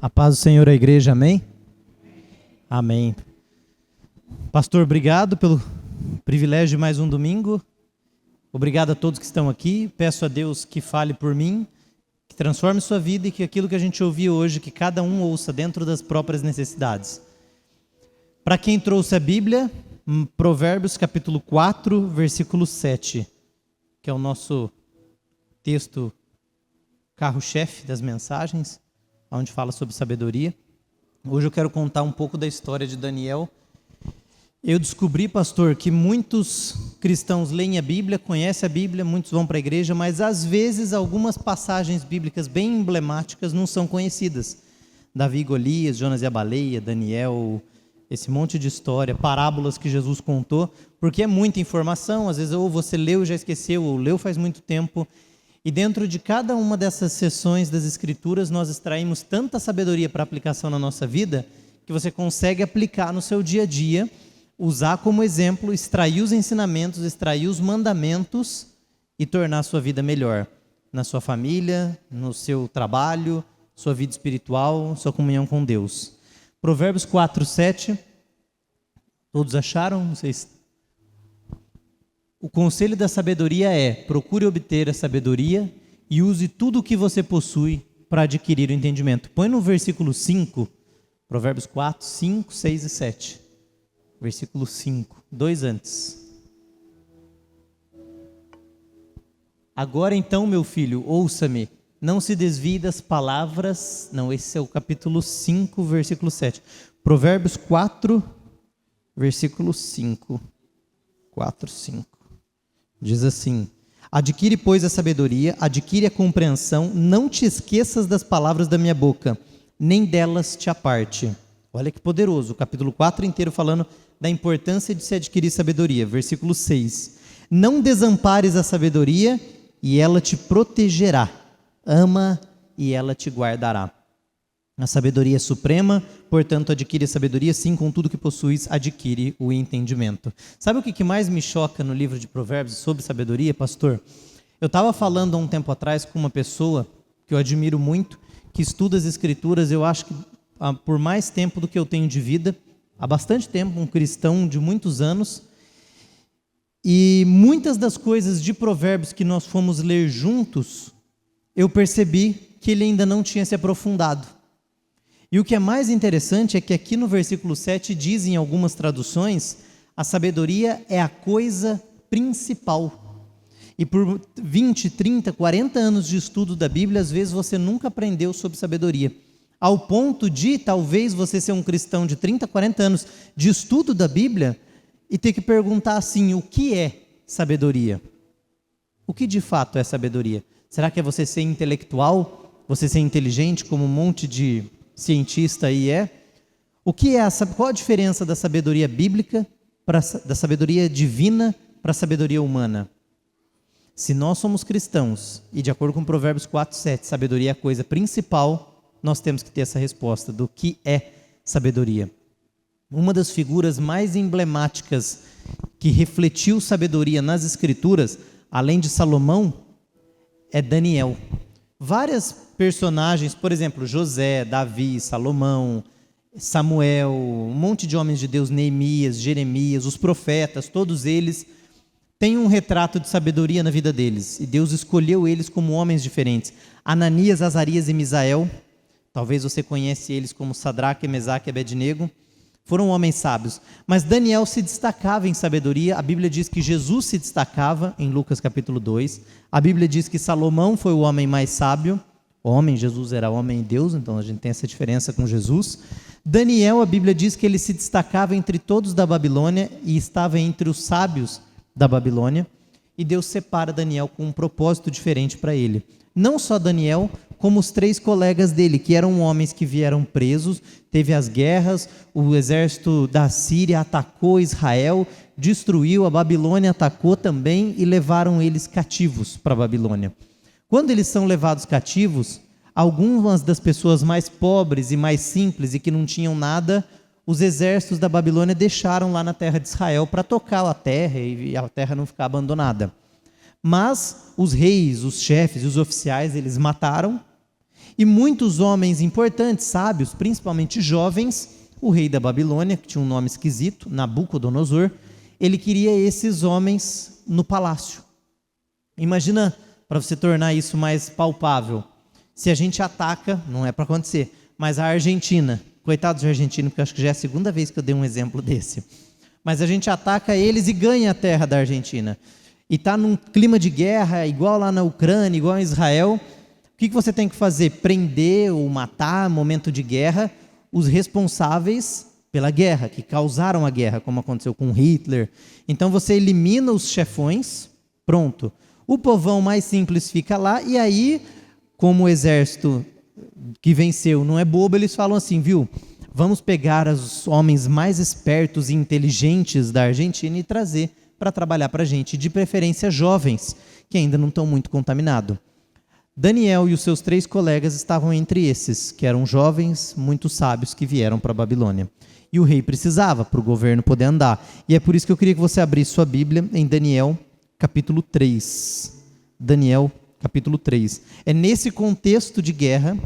A paz do Senhor, a igreja, amém? Amém. Pastor, obrigado pelo privilégio de mais um domingo. Obrigado a todos que estão aqui. Peço a Deus que fale por mim, que transforme sua vida e que aquilo que a gente ouviu hoje, que cada um ouça dentro das próprias necessidades. Para quem trouxe a Bíblia, Provérbios capítulo 4, versículo 7, que é o nosso texto carro-chefe das mensagens, onde fala sobre sabedoria. Hoje eu quero contar um pouco da história de Daniel. Eu descobri, pastor, que muitos cristãos leem a Bíblia, conhecem a Bíblia, muitos vão para a igreja, mas às vezes algumas passagens bíblicas bem emblemáticas não são conhecidas. Davi e Golias, Jonas e a baleia, Daniel, esse monte de história, parábolas que Jesus contou, porque é muita informação, às vezes ou você leu e já esqueceu, ou leu faz muito tempo. E dentro de cada uma dessas sessões das Escrituras, nós extraímos tanta sabedoria para aplicação na nossa vida, que você consegue aplicar no seu dia a dia, usar como exemplo, extrair os ensinamentos, extrair os mandamentos e tornar a sua vida melhor. Na sua família, no seu trabalho, sua vida espiritual, sua comunhão com Deus. Provérbios 4, 7. Todos acharam? Não sei se... O conselho da sabedoria é: procure obter a sabedoria e use tudo o que você possui para adquirir o entendimento. Põe no versículo 5, Provérbios 4, 5, 6 e 7. Versículo 5, 2 antes. Agora então, meu filho, ouça-me, não se desvie das palavras... Não, esse é o capítulo 5, versículo 7. Provérbios 4, versículo 5. 4, 5. Diz assim: adquire, pois, a sabedoria, adquire a compreensão, não te esqueças das palavras da minha boca, nem delas te aparte. Olha que poderoso, o capítulo 4 inteiro falando da importância de se adquirir sabedoria. Versículo 6. Não desampares a sabedoria e ela te protegerá. Ama e ela te guardará. A sabedoria é suprema, portanto, adquire a sabedoria, sim, com tudo que possuis, adquire o entendimento. Sabe o que mais me choca no livro de Provérbios sobre sabedoria, pastor? Eu estava falando há um tempo atrás com uma pessoa que eu admiro muito, que estuda as Escrituras, eu acho que por mais tempo do que eu tenho de vida, há bastante tempo, um cristão de muitos anos, e muitas das coisas de Provérbios que nós fomos ler juntos, eu percebi que ele ainda não tinha se aprofundado. E o que é mais interessante é que aqui no versículo 7 diz em algumas traduções, a sabedoria é a coisa principal. E por 20, 30, 40 anos de estudo da Bíblia, às vezes você nunca aprendeu sobre sabedoria. Ao ponto de, talvez, você ser um cristão de 30, 40 anos de estudo da Bíblia e ter que perguntar assim, o que é sabedoria? O que de fato é sabedoria? Será que é você ser intelectual? Você ser inteligente como um monte de cientista aí é? O que é qual a diferença da sabedoria bíblica, da sabedoria divina para a sabedoria humana? Se nós somos cristãos, e de acordo com Provérbios 4, 7, sabedoria é a coisa principal, nós temos que ter essa resposta do que é sabedoria. Uma das figuras mais emblemáticas que refletiu sabedoria nas Escrituras, além de Salomão, é Daniel. Várias personagens, por exemplo, José, Davi, Salomão, Samuel, um monte de homens de Deus, Neemias, Jeremias, os profetas, todos eles têm um retrato de sabedoria na vida deles. E Deus escolheu eles como homens diferentes. Ananias, Azarias e Misael, talvez você conhece eles como Sadraque, Mesaque e Abednego, foram homens sábios. Mas Daniel se destacava em sabedoria. A Bíblia diz que Jesus se destacava em Lucas capítulo 2. A Bíblia diz que Salomão foi o homem mais sábio. Homem, Jesus era homem e Deus, então a gente tem essa diferença com Jesus. Daniel, a Bíblia diz que ele se destacava entre todos da Babilônia e estava entre os sábios da Babilônia. E Deus separa Daniel com um propósito diferente para ele. Não só Daniel, como os 3 colegas dele, que eram homens que vieram presos, teve as guerras, o exército da Síria atacou Israel, destruiu, a Babilônia atacou também e levaram eles cativos para a Babilônia. Quando eles são levados cativos, algumas das pessoas mais pobres e mais simples e que não tinham nada, os exércitos da Babilônia deixaram lá na terra de Israel para tocar a terra e a terra não ficar abandonada. Mas os reis, os chefes e os oficiais, eles mataram E muitos homens importantes, sábios, principalmente jovens, o rei da Babilônia, que tinha um nome esquisito, Nabucodonosor, ele queria esses homens no palácio. Imagina, para você tornar isso mais palpável, se a gente ataca, não é para acontecer, mas a Argentina, coitados dos argentinos, porque eu acho que já é a segunda vez que eu dei um exemplo desse, mas a gente ataca eles e ganha a terra da Argentina, e está num clima de guerra, igual lá na Ucrânia, igual em Israel, o que você tem que fazer? Prender ou matar, momento de guerra, os responsáveis pela guerra, que causaram a guerra, como aconteceu com Hitler. Então você elimina os chefões, pronto. O povão mais simples fica lá, e aí, como o exército que venceu não é bobo, eles falam assim, viu? Vamos pegar os homens mais espertos e inteligentes da Argentina e trazer para trabalhar para a gente, de preferência jovens, que ainda não estão muito contaminados. Daniel e os seus 3 colegas estavam entre esses, que eram jovens, muito sábios, que vieram para a Babilônia. E o rei precisava, para o governo poder andar. E é por isso que eu queria que você abrisse sua Bíblia em Daniel, capítulo 3. Daniel, capítulo 3. É nesse contexto de guerra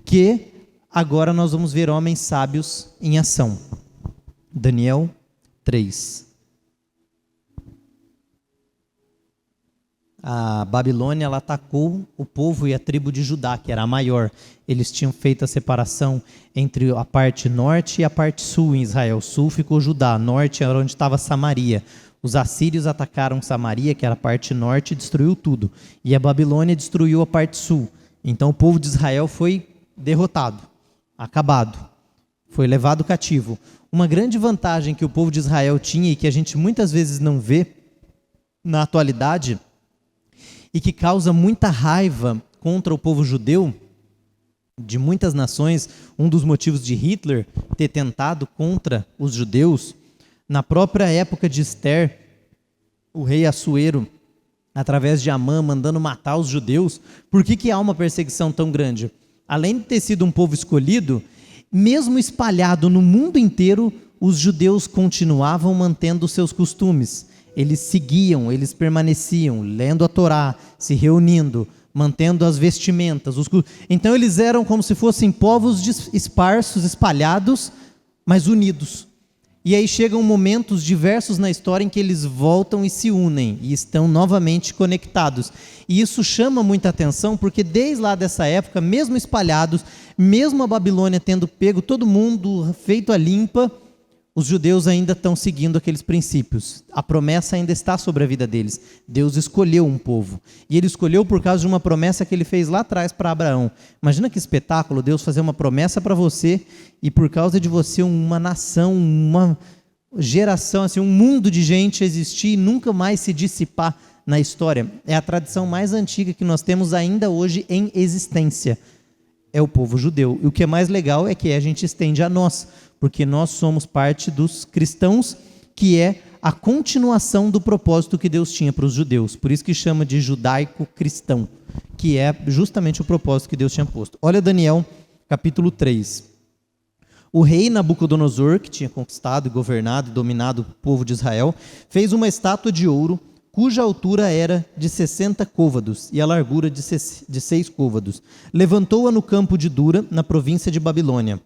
que agora nós vamos ver homens sábios em ação. Daniel 3. A Babilônia, ela atacou o povo e a tribo de Judá, que era a maior. Eles tinham feito a separação entre a parte norte e a parte sul em Israel. Sul ficou Judá, norte era onde estava Samaria. Os assírios atacaram Samaria, que era a parte norte, e destruiu tudo. E a Babilônia destruiu a parte sul. Então o povo de Israel foi derrotado, acabado, foi levado cativo. Uma grande vantagem que o povo de Israel tinha e que a gente muitas vezes não vê na atualidade e que causa muita raiva contra o povo judeu, de muitas nações, um dos motivos de Hitler ter tentado contra os judeus, na própria época de Esther, o rei Assuero, através de Amã, mandando matar os judeus. Por que há uma perseguição tão grande? Além de ter sido um povo escolhido, mesmo espalhado no mundo inteiro, os judeus continuavam mantendo seus costumes. Eles seguiam, eles permaneciam, lendo a Torá, se reunindo, mantendo as vestimentas. Então eles eram como se fossem povos esparsos, espalhados, mas unidos. E aí chegam momentos diversos na história em que eles voltam e se unem, e estão novamente conectados. E isso chama muita atenção, porque desde lá dessa época, mesmo espalhados, mesmo a Babilônia tendo pego todo mundo, feito a limpa, os judeus ainda estão seguindo aqueles princípios. A promessa ainda está sobre a vida deles. Deus escolheu um povo. E ele escolheu por causa de uma promessa que ele fez lá atrás para Abraão. Imagina que espetáculo, Deus fazer uma promessa para você e por causa de você uma nação, uma geração, assim, um mundo de gente existir e nunca mais se dissipar na história. É a tradição mais antiga que nós temos ainda hoje em existência. É o povo judeu. E o que é mais legal é que a gente estende a nós, porque nós somos parte dos cristãos, que é a continuação do propósito que Deus tinha para os judeus. Por isso que chama de judaico-cristão, que é justamente o propósito que Deus tinha posto. Olha Daniel, capítulo 3. O rei Nabucodonosor, que tinha conquistado, governado e dominado o povo de Israel, fez uma estátua de ouro, cuja altura era de 60 côvados e a largura de 6 côvados. Levantou-a no campo de Dura, na província de Babilônia.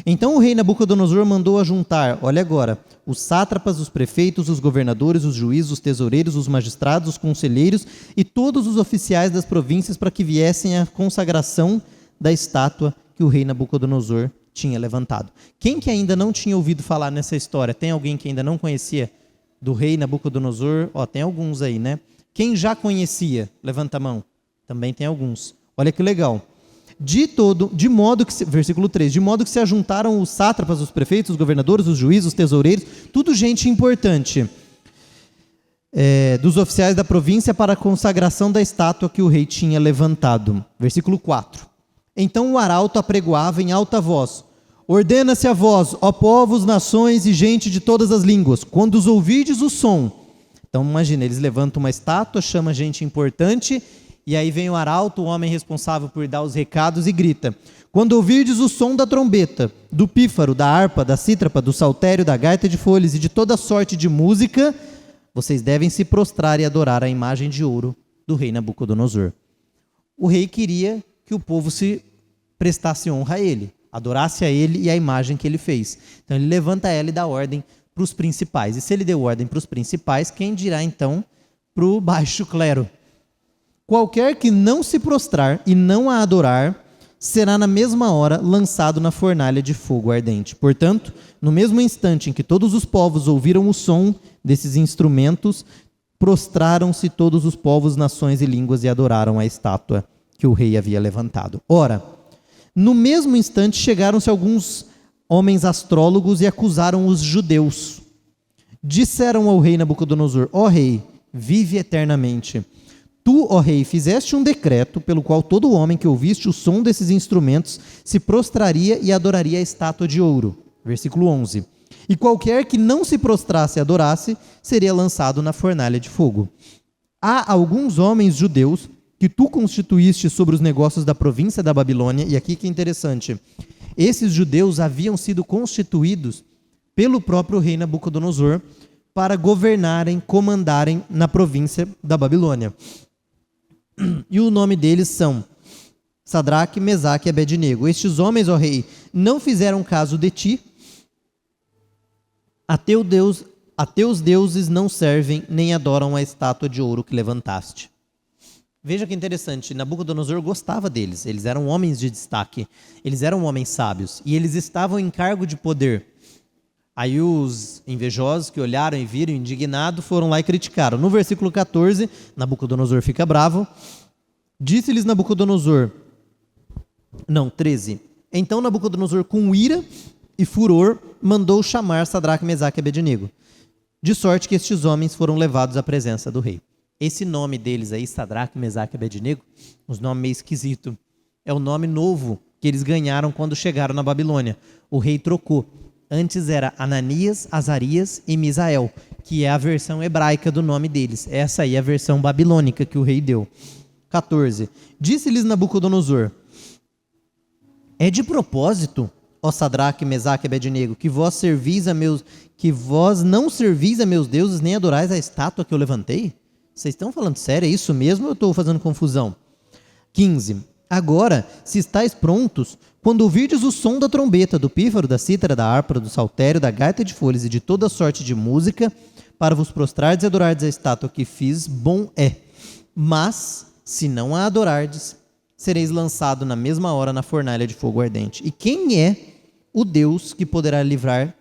Então o rei Nabucodonosor mandou ajuntar, olha agora, os sátrapas, os prefeitos, os governadores, os juízes, os tesoureiros, os magistrados, os conselheiros e todos os oficiais das províncias para que viessem à consagração da estátua que o rei Nabucodonosor tinha levantado. Quem que ainda não tinha ouvido falar nessa história? Tem alguém que ainda não conhecia do rei Nabucodonosor? Tem alguns aí, né? Quem já conhecia? Levanta a mão. Também tem alguns. Olha que legal. Versículo 3, de modo que se ajuntaram os sátrapas, os prefeitos, os governadores, os juízes, os tesoureiros, tudo gente importante, dos oficiais da província para a consagração da estátua que o rei tinha levantado. Versículo 4. Então o arauto apregoava em alta voz: ordena-se a vós, ó povos, nações e gente de todas as línguas, quando os ouvirdes o som. Então imagina, eles levantam uma estátua, chama gente importante, e aí vem o arauto, o homem responsável por dar os recados, e grita: quando ouvirdes o som da trombeta, do pífaro, da harpa, da cítrapa, do saltério, da gaita de folhas e de toda sorte de música, vocês devem se prostrar e adorar a imagem de ouro do rei Nabucodonosor. O rei queria que o povo se prestasse honra a ele, adorasse a ele e a imagem que ele fez. Então ele levanta ela e dá ordem para os principais. E se ele deu ordem para os principais, quem dirá então para o baixo clero? Qualquer que não se prostrar e não a adorar, será na mesma hora lançado na fornalha de fogo ardente. Portanto, no mesmo instante em que todos os povos ouviram o som desses instrumentos, prostraram-se todos os povos, nações e línguas e adoraram a estátua que o rei havia levantado. Ora, no mesmo instante chegaram-se alguns homens astrólogos e acusaram os judeus. Disseram ao rei Nabucodonosor: ó rei, vive eternamente. Tu, ó rei, fizeste um decreto pelo qual todo homem que ouviste o som desses instrumentos se prostraria e adoraria a estátua de ouro. Versículo 11. E qualquer que não se prostrasse e adorasse, seria lançado na fornalha de fogo. Há alguns homens judeus que tu constituíste sobre os negócios da província da Babilônia, e aqui que é interessante, esses judeus haviam sido constituídos pelo próprio rei Nabucodonosor para governarem, comandarem na província da Babilônia. E o nome deles são Sadraque, Mesaque e Abednego. Estes homens, ó rei, não fizeram caso de ti. A teus deuses não servem, nem adoram a estátua de ouro que levantaste. Veja que interessante, Nabucodonosor gostava deles, eles eram homens de destaque, eles eram homens sábios, e eles estavam em cargo de poder. Aí os invejosos que olharam e viram indignado foram lá e criticaram. No versículo 14, Nabucodonosor fica bravo. Disse-lhes Nabucodonosor, 13. Então Nabucodonosor, com ira e furor, mandou chamar Sadraque, Mesaque e Abednego, de sorte que estes homens foram levados à presença do rei. Esse nome deles aí, Sadraque, Mesaque e Abednego, os nomes meio esquisito, é o nome novo que eles ganharam quando chegaram na Babilônia. O rei trocou. Antes era Ananias, Azarias e Misael, que é a versão hebraica do nome deles. Essa aí é a versão babilônica que o rei deu. 14. Disse-lhes Nabucodonosor: é de propósito, ó Sadraque, Mesaque e Abednego, que vós não servis a meus deuses, nem adorais a estátua que eu levantei? Vocês estão falando sério? É isso mesmo ou eu estou fazendo confusão? 15. Agora, se estáis prontos, quando ouvirdes o som da trombeta, do pífaro, da cítara, da harpa, do saltério, da gaita de folhas e de toda sorte de música, para vos prostrardes e adorardes a estátua que fiz, bom é. Mas, se não a adorardes, sereis lançado na mesma hora na fornalha de fogo ardente. E quem é o Deus que poderá livrar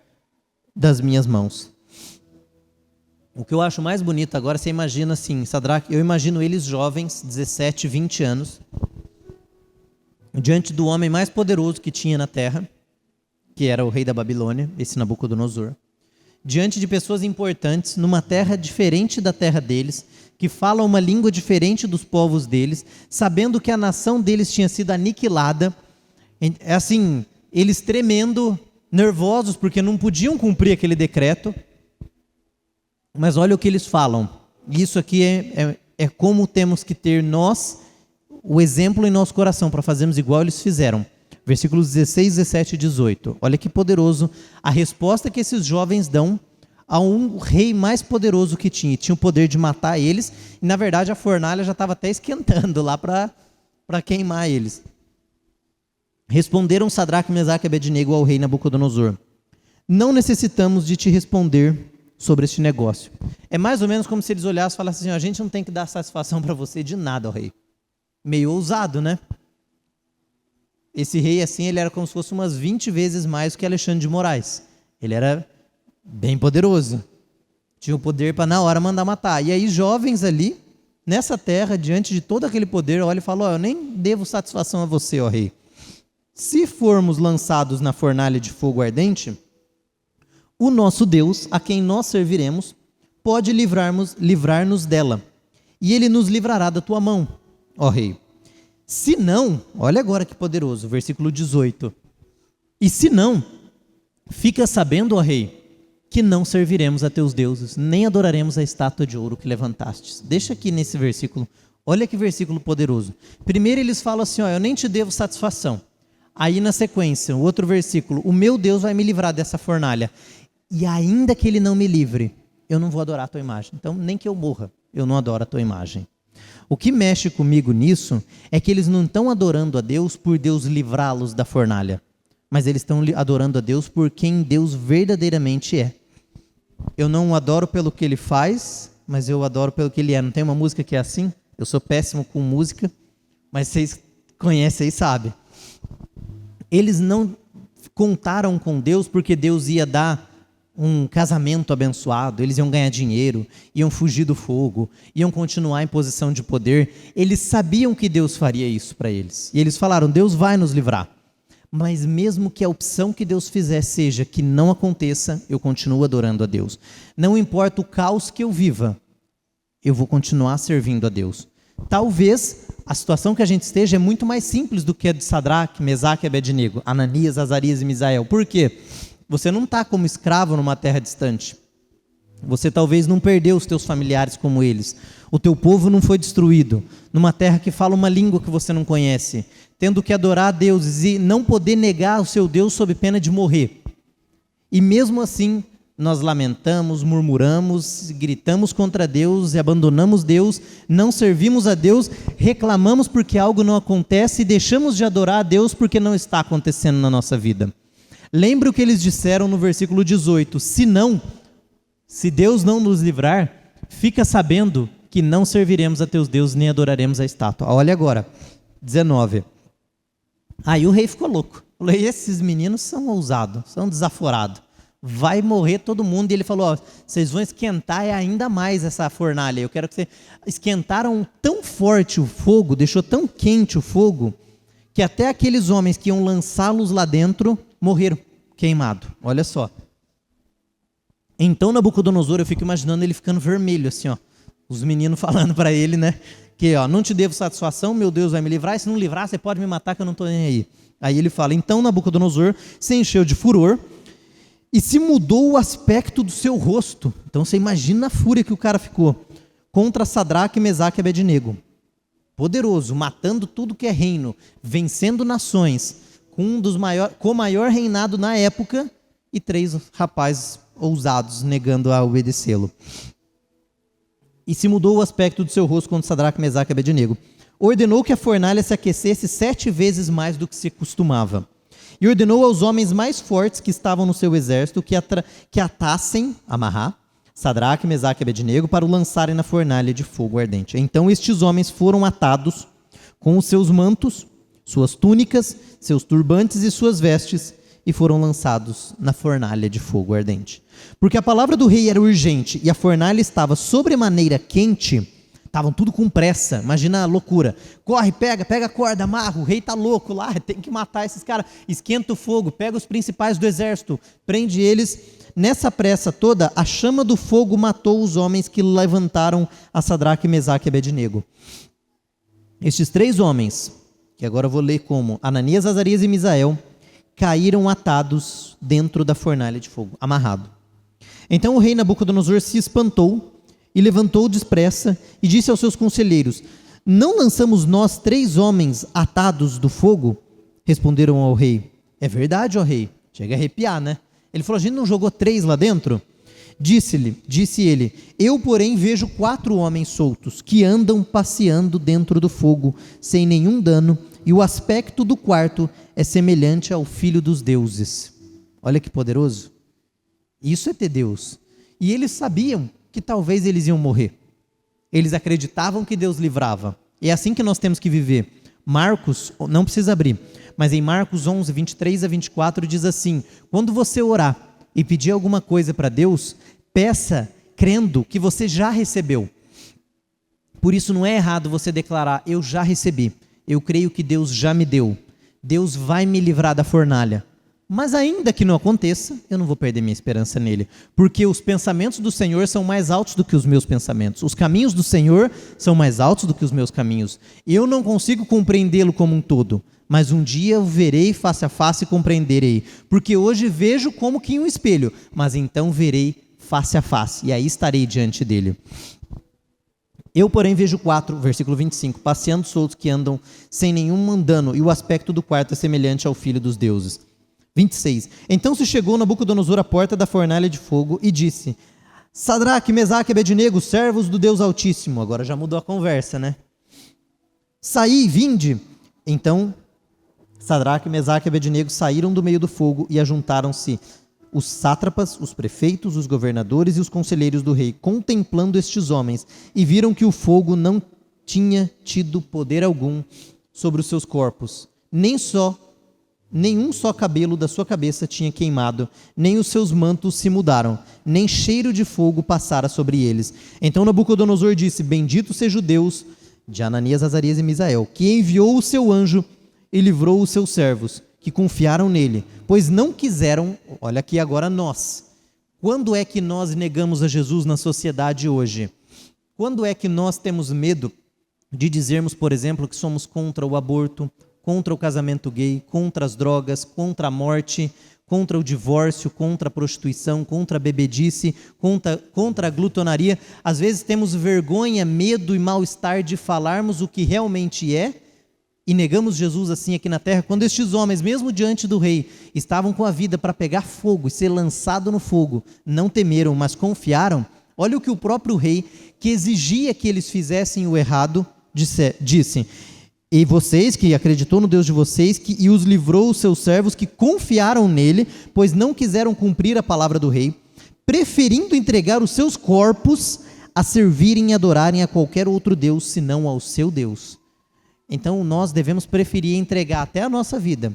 das minhas mãos? O que eu acho mais bonito agora, você imagina assim, Sadraque, eu imagino eles jovens, 17, 20 anos, diante do homem mais poderoso que tinha na terra, que era o rei da Babilônia, esse Nabucodonosor, diante de pessoas importantes, numa terra diferente da terra deles, que falam uma língua diferente dos povos deles, sabendo que a nação deles tinha sido aniquilada, é assim, eles tremendo, nervosos, porque não podiam cumprir aquele decreto. Mas olha o que eles falam. Isso aqui é como temos que ter nós o exemplo em nosso coração para fazermos igual eles fizeram. Versículos 16, 17 e 18. Olha que poderoso a resposta que esses jovens dão a um rei mais poderoso que tinha. Tinha o poder de matar eles. E na verdade a fornalha já estava até esquentando lá para queimar eles. Responderam Sadraque, Mesaque e Abednego ao rei Nabucodonosor: não necessitamos de te responder sobre este negócio. É mais ou menos como se eles olhassem e falassem assim: a gente não tem que dar satisfação para você de nada, ó rei. Meio ousado, né? Esse rei assim, ele era como se fosse umas 20 vezes mais que Alexandre de Moraes. Ele era bem poderoso. Tinha o poder para na hora mandar matar. E aí jovens ali, nessa terra, diante de todo aquele poder, olha e fala: eu nem devo satisfação a você, ó rei. Se formos lançados na fornalha de fogo ardente, o nosso Deus, a quem nós serviremos, pode livrar-nos dela, e ele nos livrará da tua mão, ó rei. Se não, olha agora que poderoso, versículo 18. E se não, fica sabendo, ó rei, que não serviremos a teus deuses, nem adoraremos a estátua de ouro que levantastes. Deixa aqui nesse versículo, olha que versículo poderoso. Primeiro eles falam assim: eu nem te devo satisfação. Aí na sequência, o outro versículo: o meu Deus vai me livrar dessa fornalha. E ainda que ele não me livre, eu não vou adorar a tua imagem. Então, nem que eu morra, eu não adoro a tua imagem. O que mexe comigo nisso é que eles não estão adorando a Deus por Deus livrá-los da fornalha, mas eles estão adorando a Deus por quem Deus verdadeiramente é. Eu não o adoro pelo que ele faz, mas eu adoro pelo que ele é. Não tem uma música que é assim? Eu sou péssimo com música, mas vocês conhecem aí, sabem. Eles não contaram com Deus porque Deus ia dar um casamento abençoado, eles iam ganhar dinheiro, iam fugir do fogo, iam continuar em posição de poder. Eles sabiam que Deus faria isso para eles. E eles falaram, Deus vai nos livrar. Mas mesmo que a opção que Deus fizer seja que não aconteça, eu continuo adorando a Deus. Não importa o caos que eu viva, eu vou continuar servindo a Deus. Talvez a situação que a gente esteja é muito mais simples do que a de Sadraque, Mesaque e Abednego, Ananias, Azarias e Misael. Por quê? Você não está como escravo numa terra distante. Você talvez não perdeu os teus familiares como eles. O teu povo não foi destruído. Numa terra que fala uma língua que você não conhece. Tendo que adorar a Deus e não poder negar o seu Deus sob pena de morrer. E mesmo assim, nós lamentamos, murmuramos, gritamos contra Deus e abandonamos Deus, não servimos a Deus, reclamamos porque algo não acontece e deixamos de adorar a Deus porque não está acontecendo na nossa vida. Lembre o que eles disseram no versículo 18, se Deus não nos livrar, fica sabendo que não serviremos a teus deuses nem adoraremos a estátua. Olha agora, 19. Aí o rei ficou louco, falou, esses meninos são ousados, são desaforados, vai morrer todo mundo. E ele falou, vocês vão esquentar ainda mais essa fornalha, eu quero que vocês esquentaram tão forte o fogo, deixou tão quente o fogo, que até aqueles homens que iam lançá-los lá dentro, morreram queimados. Olha só. Então Nabucodonosor, eu fico imaginando ele ficando vermelho assim, os meninos falando para ele, né, que não te devo satisfação, meu Deus vai me livrar, e se não livrar, você pode me matar que eu não estou nem aí. Aí ele fala, então Nabucodonosor se encheu de furor e se mudou o aspecto do seu rosto. Então você imagina a fúria que o cara ficou contra Sadraque, Mesaque e Abednego. Poderoso, matando tudo que é reino, vencendo nações, com o maior reinado na época, e 3 rapazes ousados negando a obedecê-lo. E se mudou o aspecto do seu rosto contra Sadraque, Mesaque e Abednego. Ordenou que a fornalha se aquecesse 7 vezes mais do que se costumava. E ordenou aos homens mais fortes que estavam no seu exército que atassem, amarrar, Sadraque, Mesaque e Abednego para o lançarem na fornalha de fogo ardente. Então estes homens foram atados com os seus mantos, suas túnicas, seus turbantes e suas vestes, e foram lançados na fornalha de fogo ardente. Porque a palavra do rei era urgente e a fornalha estava sobremaneira quente, estavam tudo com pressa, imagina a loucura. Corre, pega a corda, amarra, o rei está louco lá, tem que matar esses caras. Esquenta o fogo, pega os principais do exército, prende eles. Nessa pressa toda, a chama do fogo matou os homens que levantaram a Sadraque, Mesaque e Abednego. Estes 3 homens, que agora eu vou ler como Ananias, Azarias e Misael, caíram atados dentro da fornalha de fogo, amarrado. Então o rei Nabucodonosor se espantou e levantou depressa e disse aos seus conselheiros, não lançamos nós 3 homens atados do fogo? Responderam ao rei, é verdade, ó rei. Chega a arrepiar, né? Ele falou, a gente não jogou 3 lá dentro? Disse ele, eu porém vejo 4 homens soltos, que andam passeando dentro do fogo, sem nenhum dano, e o aspecto do quarto é semelhante ao filho dos deuses. Olha que poderoso. Isso é ter Deus. E eles sabiam que talvez eles iam morrer. Eles acreditavam que Deus livrava. E é assim que nós temos que viver. Marcos, não precisa abrir, mas em Marcos 11, 23 a 24 diz assim, quando você orar e pedir alguma coisa para Deus, peça crendo que você já recebeu. Por isso não é errado você declarar, eu já recebi, eu creio que Deus já me deu, Deus vai me livrar da fornalha. Mas ainda que não aconteça, eu não vou perder minha esperança nele, porque os pensamentos do Senhor são mais altos do que os meus pensamentos, os caminhos do Senhor são mais altos do que os meus caminhos. Eu não consigo compreendê-lo como um todo, mas um dia eu verei face a face e compreenderei, porque hoje vejo como que em um espelho, mas então verei face a face, e aí estarei diante dele. Eu, porém, vejo 4, versículo 25, passeando soltos que andam sem nenhum dano, e o aspecto do quarto é semelhante ao filho dos deuses. 26. Então se chegou Nabucodonosor à porta da fornalha de fogo e disse, Sadraque, Mesaque e Abednego, servos do Deus Altíssimo. Agora já mudou a conversa, né? Saí, vinde. Então, Sadraque, Mesaque e Abednego saíram do meio do fogo e ajuntaram-se os sátrapas, os prefeitos, os governadores e os conselheiros do rei, contemplando estes homens, e viram que o fogo não tinha tido poder algum sobre os seus corpos, nenhum só cabelo da sua cabeça tinha queimado, nem os seus mantos se mudaram, nem cheiro de fogo passara sobre eles. Então Nabucodonosor disse: Bendito seja o Deus de Ananias, Azarias e Misael, que enviou o seu anjo e livrou os seus servos, que confiaram nele, pois não quiseram. Olha aqui agora nós. Quando é que nós negamos a Jesus na sociedade hoje? Quando é que nós temos medo de dizermos, por exemplo, que somos contra o aborto, contra o casamento gay, contra as drogas, contra a morte, contra o divórcio, contra a prostituição, contra a bebedice, contra a glutonaria? Às vezes temos vergonha, medo e mal-estar de falarmos o que realmente é, e negamos Jesus assim aqui na terra. Quando estes homens, mesmo diante do rei, estavam com a vida para pegar fogo e ser lançado no fogo, não temeram, mas confiaram. Olha o que o próprio rei, que exigia que eles fizessem o errado, disse: E vocês, que acreditou no Deus de vocês, e os livrou os seus servos, que confiaram nele, pois não quiseram cumprir a palavra do rei, preferindo entregar os seus corpos a servirem e adorarem a qualquer outro Deus, senão ao seu Deus. Então nós devemos preferir entregar até a nossa vida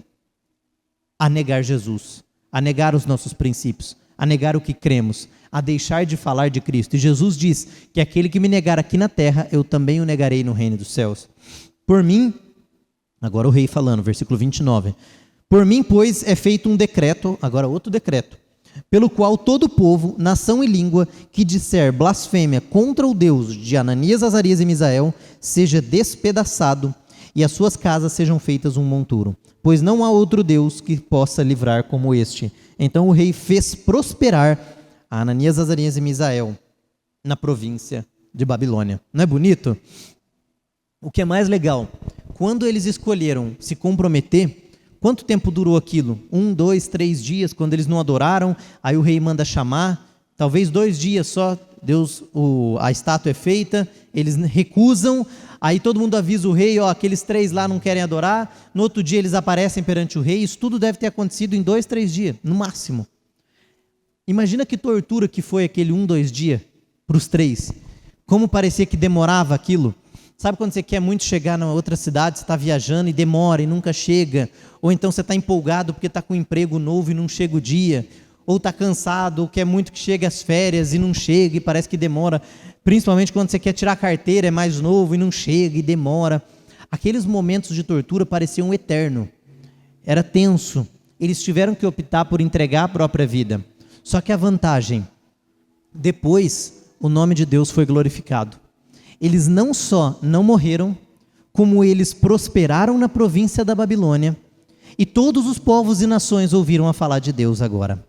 a negar Jesus, a negar os nossos princípios, a negar o que cremos, a deixar de falar de Cristo. E Jesus diz que aquele que me negar aqui na terra, eu também o negarei no reino dos céus. Por mim, agora o rei falando, versículo 29, por mim, pois, é feito um decreto, agora outro decreto, pelo qual todo povo, nação e língua, que disser blasfêmia contra o Deus de Ananias, Azarias e Misael, seja despedaçado, e as suas casas sejam feitas um monturo, pois não há outro Deus que possa livrar como este. Então o rei fez prosperar a Ananias, Azarias e Misael na província de Babilônia. Não é bonito? O que é mais legal, quando eles escolheram se comprometer, quanto tempo durou aquilo? 1, 2, 3 dias, quando eles não adoraram, aí o rei manda chamar, talvez 2 dias só, a estátua é feita, eles recusam, aí todo mundo avisa o rei, aqueles 3 lá não querem adorar, no outro dia eles aparecem perante o rei, isso tudo deve ter acontecido em 2, 3 dias, no máximo. Imagina que tortura que foi aquele 1, 2 dias para os 3, como parecia que demorava aquilo. Sabe quando você quer muito chegar numa outra cidade, você está viajando e demora e nunca chega, ou então você está empolgado porque está com um emprego novo e não chega o dia, ou está cansado, ou quer muito que chegue as férias e não chega e parece que demora, principalmente quando você quer tirar a carteira, é mais novo e não chega e demora. Aqueles momentos de tortura pareciam eterno, era tenso, eles tiveram que optar por entregar a própria vida. Só que a vantagem, depois o nome de Deus foi glorificado. Eles não só não morreram, como eles prosperaram na província da Babilônia, e todos os povos e nações ouviram a falar de Deus agora.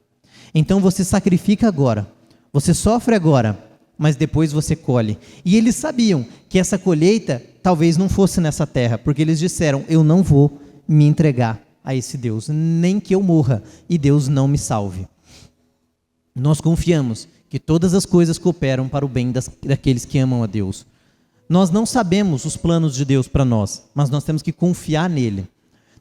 Então você sacrifica agora, você sofre agora, mas depois você colhe. E eles sabiam que essa colheita talvez não fosse nessa terra, porque eles disseram: eu não vou me entregar a esse Deus, nem que eu morra e Deus não me salve. Nós confiamos que todas as coisas cooperam para o bem daqueles que amam a Deus. Nós não sabemos os planos de Deus para nós, mas nós temos que confiar nele.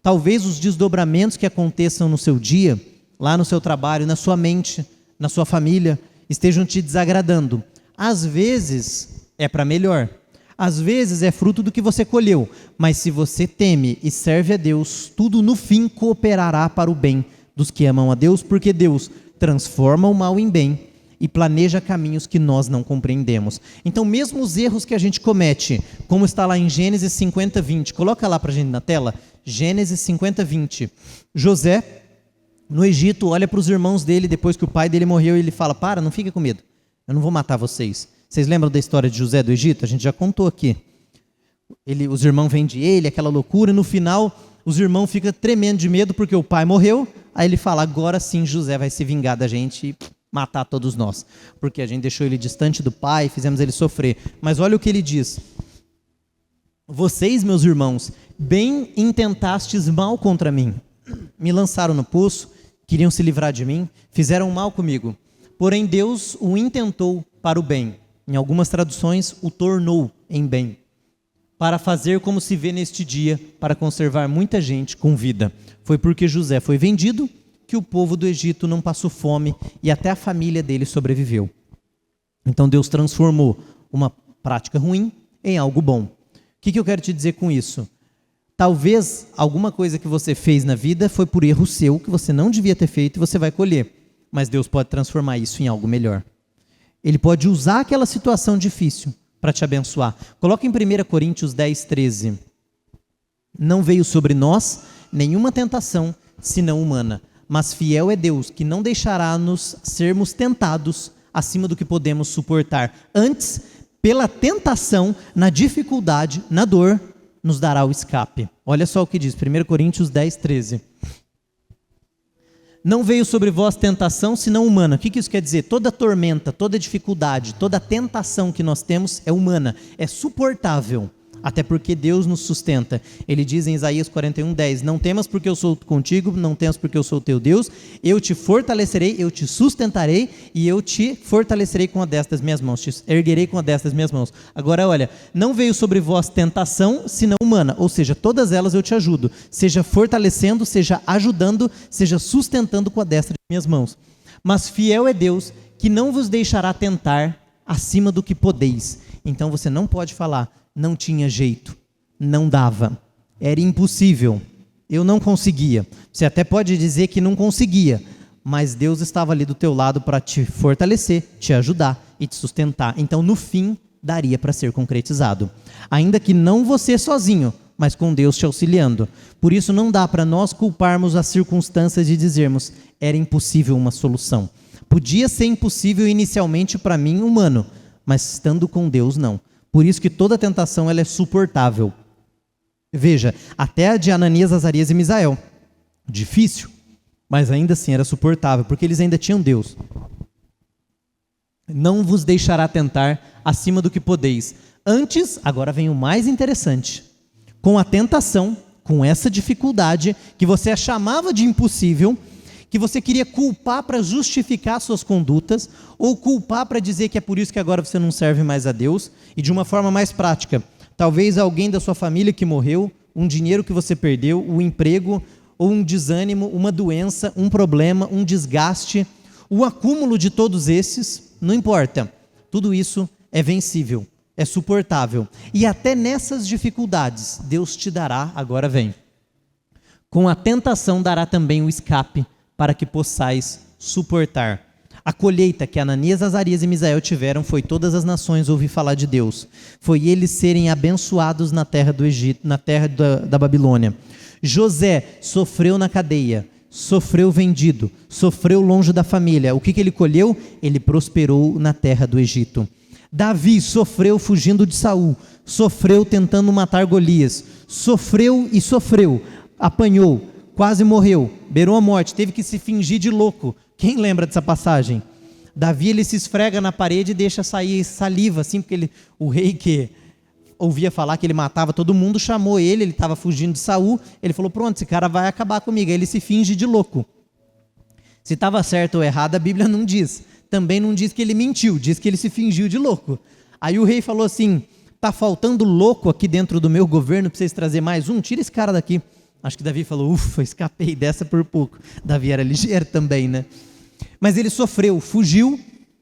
Talvez os desdobramentos que aconteçam no seu dia, lá no seu trabalho, na sua mente, na sua família, estejam te desagradando. Às vezes é para melhor, às vezes é fruto do que você colheu, mas se você teme e serve a Deus, tudo no fim cooperará para o bem dos que amam a Deus, porque Deus transforma o mal em bem e planeja caminhos que nós não compreendemos. Então, mesmo os erros que a gente comete, como está lá em Gênesis 50, 20, coloca lá para a gente na tela, Gênesis 50, 20. José, no Egito, olha para os irmãos dele, depois que o pai dele morreu, e ele fala: não fica com medo, eu não vou matar vocês. Vocês lembram da história de José do Egito? A gente já contou aqui. Os irmãos vendem ele, aquela loucura, e no final, os irmãos ficam tremendo de medo, porque o pai morreu, aí ele fala: agora sim José vai se vingar da gente e matar todos nós, porque a gente deixou ele distante do pai, fizemos ele sofrer. Mas olha o que ele diz: vocês, meus irmãos, bem intentastes mal contra mim, me lançaram no poço, queriam se livrar de mim, fizeram mal comigo, Porém Deus o intentou para o bem. Em algumas traduções, o tornou em bem, para fazer como se vê neste dia, para conservar muita gente com vida. Foi porque José foi vendido que o povo do Egito não passou fome e até a família dele sobreviveu. Então Deus transformou uma prática ruim em algo bom. O que eu quero te dizer com isso? Talvez alguma coisa que você fez na vida foi por erro seu, que você não devia ter feito e você vai colher. Mas Deus pode transformar isso em algo melhor. Ele pode usar aquela situação difícil para te abençoar. Coloca em 1 Coríntios 10, 13. Não veio sobre nós nenhuma tentação, senão humana. Mas fiel é Deus, que não deixará-nos sermos tentados acima do que podemos suportar. Antes, pela tentação, na dificuldade, na dor, nos dará o escape. Olha só o que diz, 1 Coríntios 10, 13. Não veio sobre vós tentação, senão humana. O que isso quer dizer? Toda tormenta, toda dificuldade, toda tentação que nós temos é humana, é suportável. Até porque Deus nos sustenta. Ele diz em Isaías 41, 10, não temas porque eu sou contigo, não temas porque eu sou teu Deus, eu te fortalecerei, eu te sustentarei e eu te fortalecerei com a destra das minhas mãos, te erguerei com a destra das minhas mãos. Agora olha, não veio sobre vós tentação, senão humana, ou seja, todas elas eu te ajudo, seja fortalecendo, seja ajudando, seja sustentando com a destra de minhas mãos. Mas fiel é Deus, que não vos deixará tentar acima do que podeis. Então você não pode falar, não tinha jeito, não dava, era impossível, eu não conseguia. Você até pode dizer que não conseguia, mas Deus estava ali do teu lado para te fortalecer, te ajudar e te sustentar. Então no fim daria para ser concretizado, ainda que não você sozinho, mas com Deus te auxiliando. Por isso não dá para nós culparmos as circunstâncias e dizermos, era impossível uma solução. Podia ser impossível inicialmente para mim, humano, mas estando com Deus não. Por isso que toda tentação ela é suportável. Veja, até a de Ananias, Azarias e Misael. Difícil, mas ainda assim era suportável, porque eles ainda tinham Deus. Não vos deixará tentar acima do que podeis. Antes, agora vem o mais interessante. Com a tentação, com essa dificuldade, que você chamava de impossível, que você queria culpar para justificar suas condutas, ou culpar para dizer que é por isso que agora você não serve mais a Deus, e de uma forma mais prática, talvez alguém da sua família que morreu, um dinheiro que você perdeu, um emprego, ou um desânimo, uma doença, um problema, um desgaste, o acúmulo de todos esses, não importa, tudo isso é vencível, é suportável, e até nessas dificuldades, Deus te dará, agora vem, com a tentação dará também o escape, para que possais suportar. A colheita que Ananias, Azarias e Misael tiveram foi todas as nações ouvir falar de Deus. Foi eles serem abençoados na terra do Egito, na terra da Babilônia. José sofreu na cadeia, sofreu vendido, sofreu longe da família. O que ele colheu? Ele prosperou na terra do Egito. Davi sofreu fugindo de Saul, sofreu tentando matar Golias, sofreu e sofreu, apanhou, quase morreu, beirou a morte, teve que se fingir de louco. Quem lembra dessa passagem? Davi ele se esfrega na parede e deixa sair saliva, assim, porque o rei que ouvia falar que ele matava todo mundo, chamou ele estava fugindo de Saul, ele falou, pronto, esse cara vai acabar comigo, aí ele se finge de louco. Se estava certo ou errado, a Bíblia não diz. Também não diz que ele mentiu, diz que ele se fingiu de louco. Aí o rei falou assim, está faltando louco aqui dentro do meu governo para vocês trazer mais um? Tira esse cara daqui. Acho que Davi falou, ufa, escapei dessa por pouco. Davi era ligeiro também, né? Mas ele sofreu, fugiu,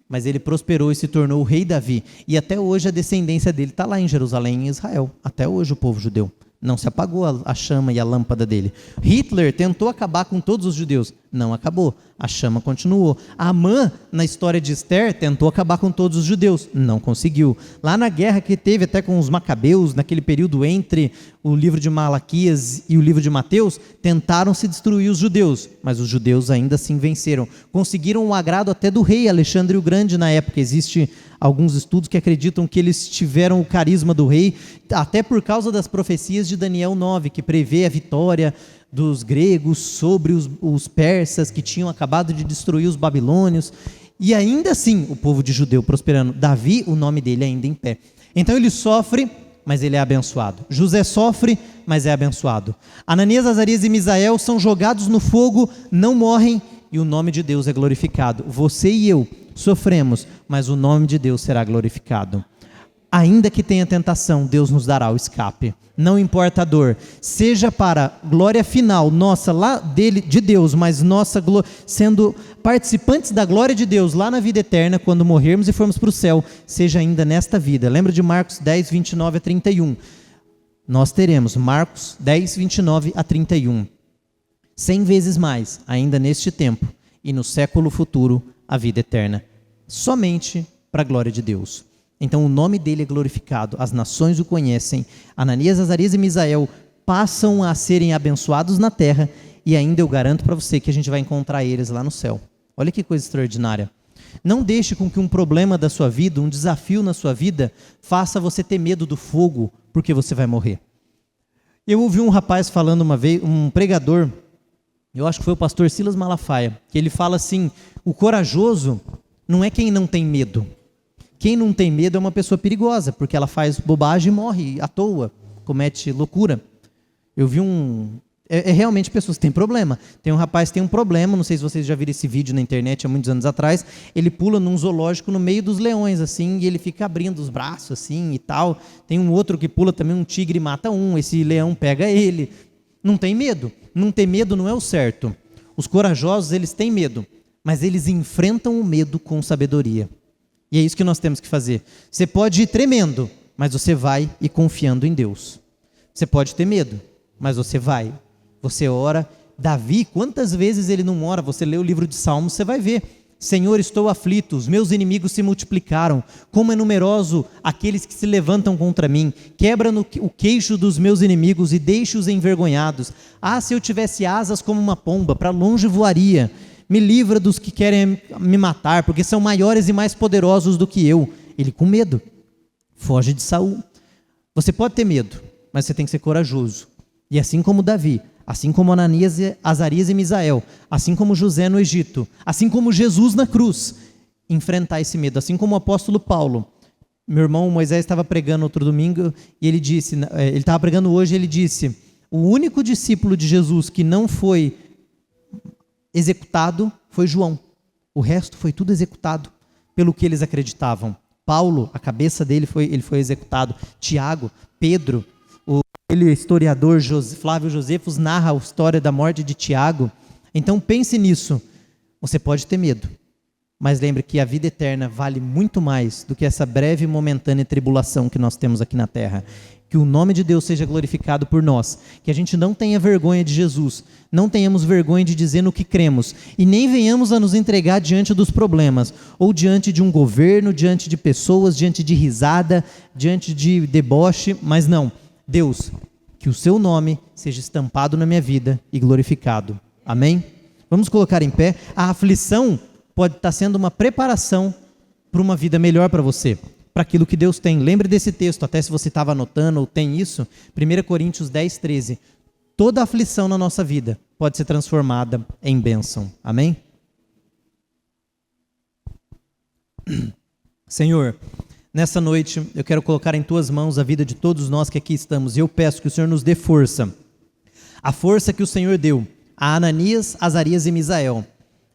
mas ele prosperou e se tornou o rei Davi. E até hoje a descendência dele está lá em Jerusalém, em Israel. Até hoje o povo judeu. Não se apagou a chama e a lâmpada dele. Hitler tentou acabar com todos os judeus. Não acabou. A chama continuou. Amã, na história de Esther, tentou acabar com todos os judeus. Não conseguiu. Lá na guerra que teve até com os macabeus, naquele período entre o livro de Malaquias e o livro de Mateus, tentaram se destruir os judeus. Mas os judeus ainda assim venceram. Conseguiram o agrado até do rei Alexandre o Grande na época. Existe alguns estudos que acreditam que eles tiveram o carisma do rei, até por causa das profecias de Daniel 9, que prevê a vitória dos gregos sobre os persas que tinham acabado de destruir os babilônios, e ainda assim o povo de judeu prosperando. Davi, o nome dele ainda em pé. Então ele sofre, mas ele é abençoado. José sofre, mas é abençoado. Ananias, Azarias e Misael são jogados no fogo, não morrem, e o nome de Deus é glorificado. Você e eu sofremos, mas o nome de Deus será glorificado. Ainda que tenha tentação, Deus nos dará o escape. Não importa a dor, seja para glória final nossa lá de Deus, mas nossa sendo participantes da glória de Deus lá na vida eterna, quando morrermos e formos para o céu, seja ainda nesta vida. Lembra de Marcos 10, 29 a 31. Nós teremos Marcos 10, 29 a 31. 100 vezes mais, ainda neste tempo, e no século futuro, a vida eterna. Somente para a glória de Deus. Então o nome dele é glorificado, as nações o conhecem, Ananias, Azarias e Misael passam a serem abençoados na terra, e ainda eu garanto para você que a gente vai encontrar eles lá no céu. Olha que coisa extraordinária. Não deixe com que um problema da sua vida, um desafio na sua vida, faça você ter medo do fogo, porque você vai morrer. Eu ouvi um rapaz falando uma vez, um pregador, eu acho que foi o pastor Silas Malafaia, que ele fala assim: o corajoso não é quem não tem medo. Quem não tem medo é uma pessoa perigosa, porque ela faz bobagem e morre à toa, comete loucura. Eu vi realmente pessoas que têm problema. Tem um rapaz que tem um problema, não sei se vocês já viram esse vídeo na internet há muitos anos atrás, ele pula num zoológico no meio dos leões, assim, e ele fica abrindo os braços, assim, e tal. Tem um outro que pula também, um tigre mata esse leão pega ele. Não tem medo. Não ter medo não é o certo. Os corajosos, eles têm medo, mas eles enfrentam o medo com sabedoria. E é isso que nós temos que fazer. Você pode ir tremendo, mas você vai e confiando em Deus. Você pode ter medo, mas você vai. Você ora. Davi, quantas vezes ele não ora? Você lê o livro de Salmos, você vai ver. Senhor, estou aflito, os meus inimigos se multiplicaram. Como é numeroso aqueles que se levantam contra mim. Quebra o queixo dos meus inimigos e deixe-os envergonhados. Ah, se eu tivesse asas como uma pomba, para longe voaria. Me livra dos que querem me matar, porque são maiores e mais poderosos do que eu. Ele com medo, foge de Saul. Você pode ter medo, mas você tem que ser corajoso. E assim como Davi, assim como Ananias, Azarias e Misael, assim como José no Egito, assim como Jesus na cruz, enfrentar esse medo. Assim como o apóstolo Paulo. Meu irmão Moisés estava pregando outro domingo, e ele disse, ele estava pregando hoje, e ele disse: o único discípulo de Jesus que não foi executado foi João. O resto foi tudo executado pelo que eles acreditavam. Paulo, a cabeça dele ele foi executado. Tiago, Pedro, aquele historiador Flávio Josefos narra a história da morte de Tiago. Então pense nisso. Você pode ter medo, mas lembre que a vida eterna vale muito mais do que essa breve e momentânea tribulação que nós temos aqui na terra. Que o nome de Deus seja glorificado por nós, que a gente não tenha vergonha de Jesus, não tenhamos vergonha de dizer no que cremos, e nem venhamos a nos entregar diante dos problemas, ou diante de um governo, diante de pessoas, diante de risada, diante de deboche, mas não. Deus, que o seu nome seja estampado na minha vida e glorificado. Amém? Vamos colocar em pé. A aflição pode estar sendo uma preparação para uma vida melhor para você, para aquilo que Deus tem. Lembre desse texto, até se você estava anotando ou tem isso, 1 Coríntios 10, 13. Toda aflição na nossa vida pode ser transformada em bênção. Amém? Senhor, nessa noite eu quero colocar em tuas mãos a vida de todos nós que aqui estamos, e eu peço que o Senhor nos dê força. A força que o Senhor deu a Ananias, Azarias e Misael.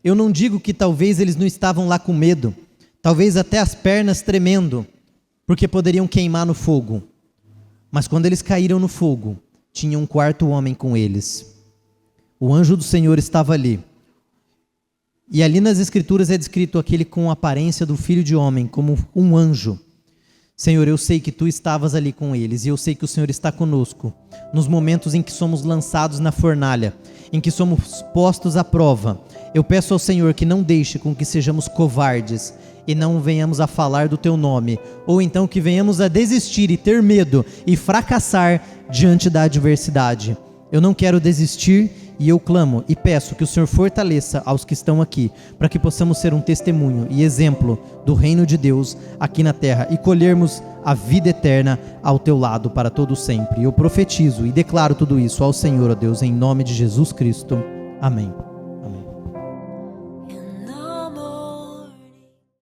Eu não digo que talvez eles não estavam lá com medo, talvez até as pernas tremendo, porque poderiam queimar no fogo. Mas quando eles caíram no fogo, tinha um quarto homem com eles. O anjo do Senhor estava ali. E ali nas Escrituras é descrito aquele com a aparência do Filho de Homem, como um anjo. Senhor, eu sei que Tu estavas ali com eles, e eu sei que o Senhor está conosco, nos momentos em que somos lançados na fornalha, em que somos postos à prova. Eu peço ao Senhor que não deixe com que sejamos covardes, e não venhamos a falar do Teu nome, ou então que venhamos a desistir e ter medo, e fracassar diante da adversidade. Eu não quero desistir, e eu clamo e peço que o Senhor fortaleça aos que estão aqui, para que possamos ser um testemunho e exemplo do reino de Deus aqui na terra, e colhermos a vida eterna ao Teu lado para todo sempre. Eu profetizo e declaro tudo isso ao Senhor, ó Deus, em nome de Jesus Cristo. Amém.